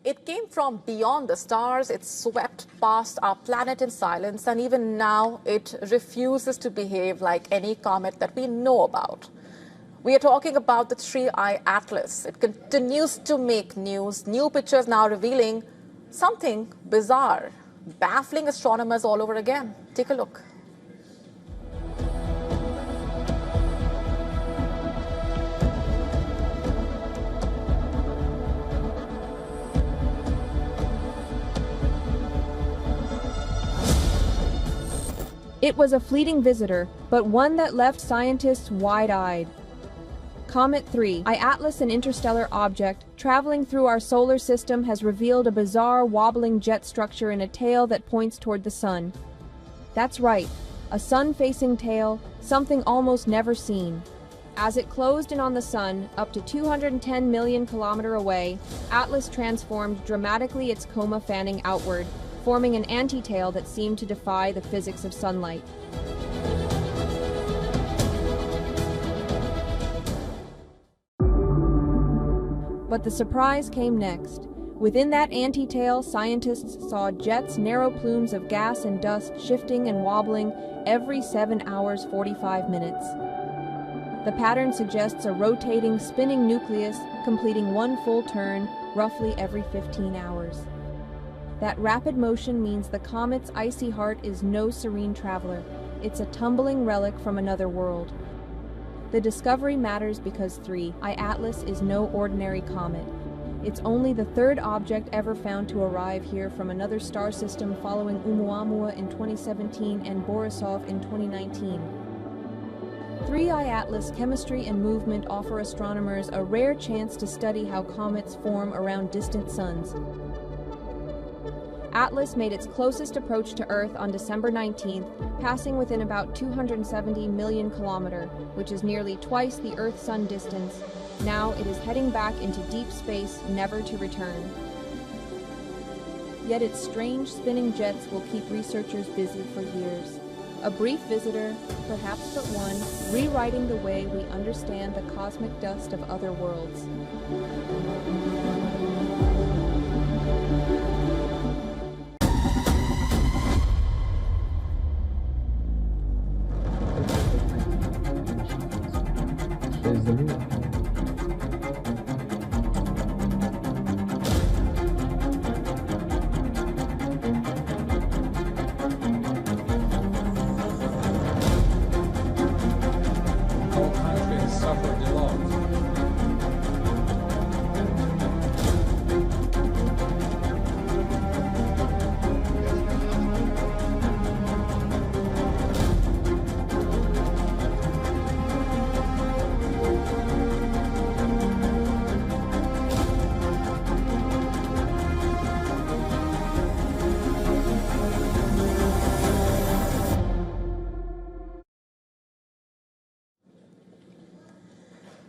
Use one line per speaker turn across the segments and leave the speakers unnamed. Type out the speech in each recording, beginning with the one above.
It came from beyond the stars, it swept past our planet in silence, and even now it refuses to behave like any comet that we know about. We are talking about the Three-Eye Atlas. It continues to make news. New pictures now revealing something bizarre, baffling astronomers all over again. Take a look.
It was a fleeting visitor, but one that left scientists wide-eyed. Comet 3, Atlas, an interstellar object traveling through our solar system, has revealed a bizarre wobbling jet structure in a tail that points toward the sun. That's right, a sun-facing tail, something almost never seen. As it closed in on the sun, up to 210 million kilometers away, Atlas transformed dramatically, its coma fanning outward, forming an anti-tail that seemed to defy the physics of sunlight. But the surprise came next. Within that anti-tail, scientists saw jets, narrow plumes of gas and dust shifting and wobbling every 7 hours 45 minutes. The pattern suggests a rotating, spinning nucleus completing one full turn roughly every 15 hours. That rapid motion means the comet's icy heart is no serene traveler. It's a tumbling relic from another world. The discovery matters because 3I Atlas is no ordinary comet. It's only the third object ever found to arrive here from another star system, following Oumuamua in 2017 and Borisov in 2019. 3I Atlas chemistry and movement offer astronomers a rare chance to study how comets form around distant suns. Atlas made its closest approach to Earth on December 19th, passing within about 270 million kilometers, which is nearly twice the Earth-Sun distance. Now it is heading back into deep space, never to return. Yet its strange spinning jets will keep researchers busy for years. A brief visitor, perhaps but one, rewriting the way we understand the cosmic dust of other worlds.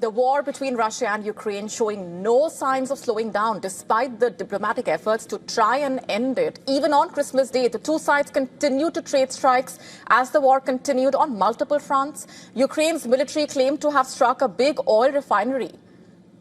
The war between Russia and Ukraine showing no signs of slowing down despite the diplomatic efforts to try and end it. Even on Christmas Day, the two sides continued to trade strikes as the war continued on multiple fronts. Ukraine's military claimed to have struck a big oil refinery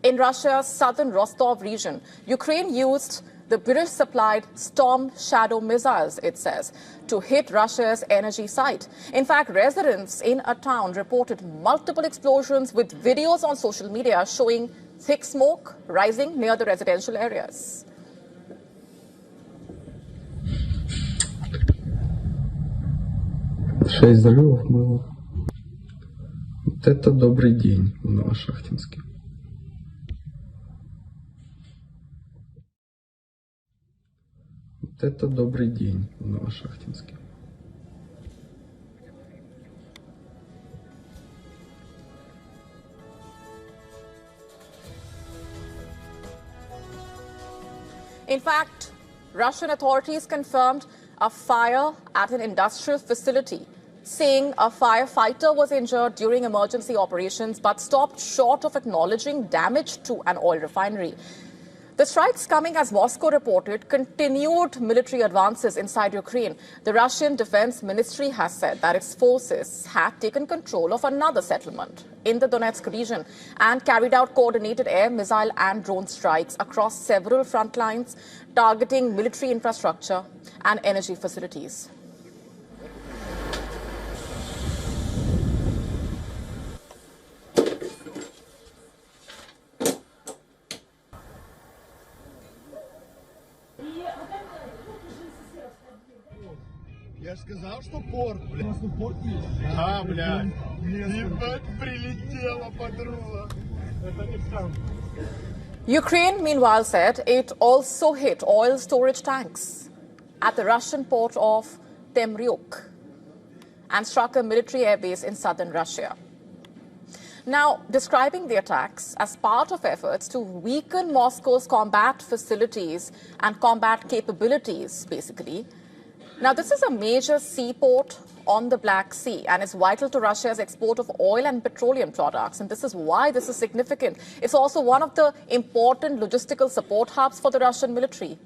in Russia's southern Rostov region. Ukraine used the British-supplied Storm Shadow missiles, it says, to hit Russia's energy site. In fact, residents in a town reported multiple explosions with videos on social media showing thick smoke rising near the residential areas.
Шесть взрывов было. Вот это добрый день в Новошахтинске. Вот это добрый день в Новошахтинске.
In fact, Russian authorities confirmed a fire at an industrial facility, saying a firefighter was injured during emergency operations but stopped short of acknowledging damage to an oil refinery. The strikes coming as Moscow reported continued military advances inside Ukraine. The Russian Defense Ministry has said that its forces had taken control of another settlement in the Donetsk region and carried out coordinated air, missile and drone strikes across several front lines, targeting military infrastructure and energy facilities.
Я же сказал, что порт, блядь. У нас тут порт есть. А, блядь. Ебать, прилетела подруга. Это не сам.
Ukraine, meanwhile, said it also hit oil storage tanks at the Russian port of Temryuk and struck a military airbase in southern Russia. Now, describing the attacks as part of efforts to weaken Moscow's combat facilities and combat capabilities, basically. Now, this is a major seaport on the Black Sea and is vital to Russia's export of oil and petroleum products. And this is why this is significant. It's also one of the important logistical support hubs for the Russian military.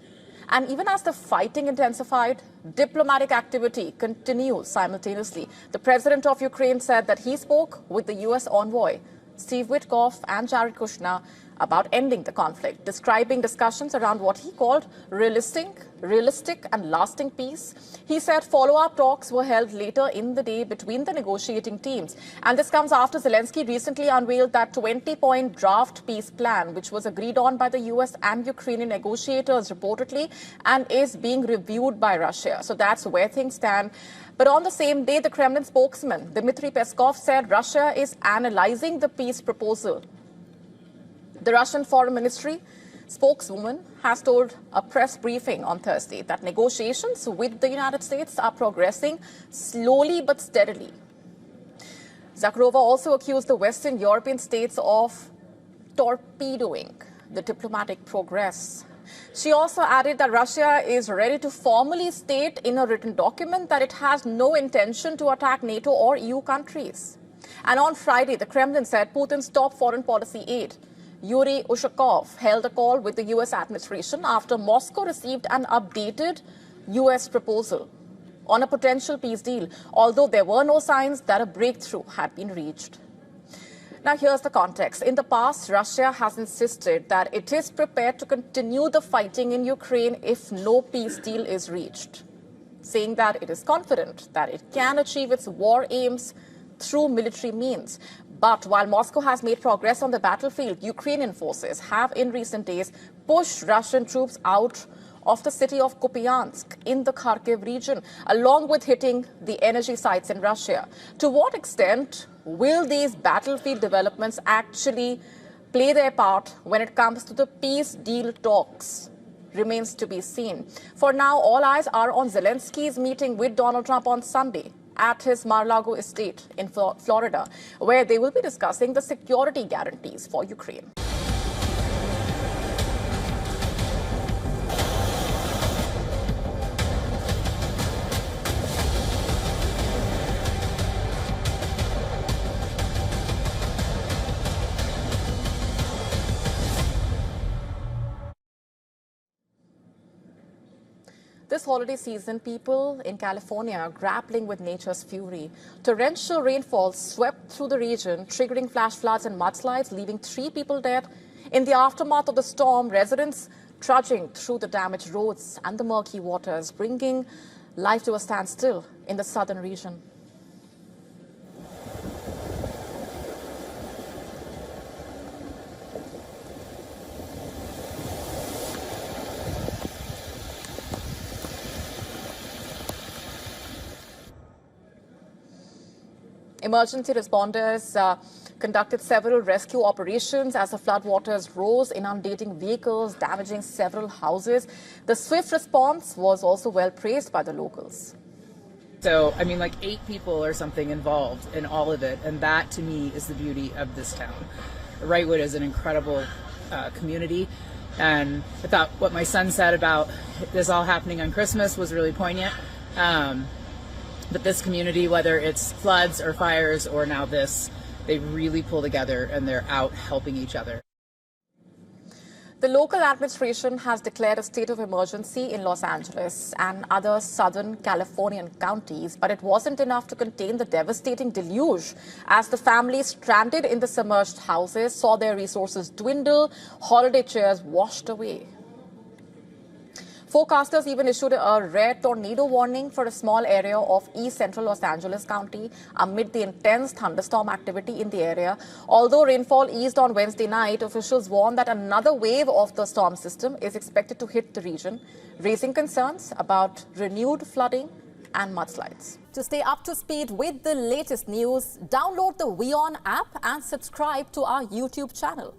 And even as the fighting intensified, diplomatic activity continues simultaneously. The president of Ukraine said that he spoke with the U.S. envoy, Steve Witkoff, and Jared Kushner about ending the conflict, describing discussions around what he called realistic and lasting peace. He said follow-up talks were held later in the day between the negotiating teams. And this comes after Zelensky recently unveiled that 20-point draft peace plan, which was agreed on by the US and Ukrainian negotiators reportedly, and is being reviewed by Russia. So that's where things stand. But on the same day, the Kremlin spokesman, Dmitry Peskov, said Russia is analyzing the peace proposal. The Russian Foreign Ministry spokeswoman has told a press briefing on Thursday that negotiations with the United States are progressing slowly but steadily. Zakharova also accused the Western European states of torpedoing the diplomatic progress. She also added that Russia is ready to formally state in a written document that it has no intention to attack NATO or EU countries. And on Friday, the Kremlin said Putin's top foreign policy aide, Yuri Ushakov, held a call with the U.S. administration after Moscow received an updated U.S. proposal on a potential peace deal, although there were no signs that a breakthrough had been reached. Now, here's the context. In the past, Russia has insisted that it is prepared to continue the fighting in Ukraine if no peace deal is reached, saying that it is confident that it can achieve its war aims through military means. But while Moscow has made progress on the battlefield, Ukrainian forces have in recent days pushed Russian troops out of the city of Kupiansk in the Kharkiv region, along with hitting the energy sites in Russia. To what extent will these battlefield developments actually play their part when it comes to the peace deal talks remains to be seen. For now, all eyes are on Zelensky's meeting with Donald Trump on Sunday at his Mar-a-Lago estate in Florida, where they will be discussing the security guarantees for Ukraine. This holiday season, people in California are grappling with nature's fury. Torrential rainfall swept through the region, triggering flash floods and mudslides, leaving 3 people dead. In the aftermath of the storm, residents trudging through the damaged roads and the murky waters, bringing life to a standstill in the southern region. Emergency responders conducted several rescue operations as the floodwaters rose, inundating vehicles, damaging several houses. The swift response was also well praised by the locals.
So, I mean, like 8 people or something involved in all of it, and that to me is the beauty of this town. Wrightwood is an incredible community, and I thought what my son said about this all happening on Christmas was really poignant. But this community, whether it's floods or fires or now this, they really pull together and they're out helping each other.
The local administration has declared a state of emergency in Los Angeles and other southern Californian counties, but it wasn't enough to contain the devastating deluge as the families stranded in the submerged houses saw their resources dwindle, holiday cheers washed away. Forecasters even issued a rare tornado warning for a small area of east central Los Angeles County amid the intense thunderstorm activity in the area. Although rainfall eased on Wednesday night, officials warn that another wave of the storm system is expected to hit the region, raising concerns about renewed flooding and mudslides.
To stay up to speed with the latest news, download the WION app and subscribe to our YouTube channel.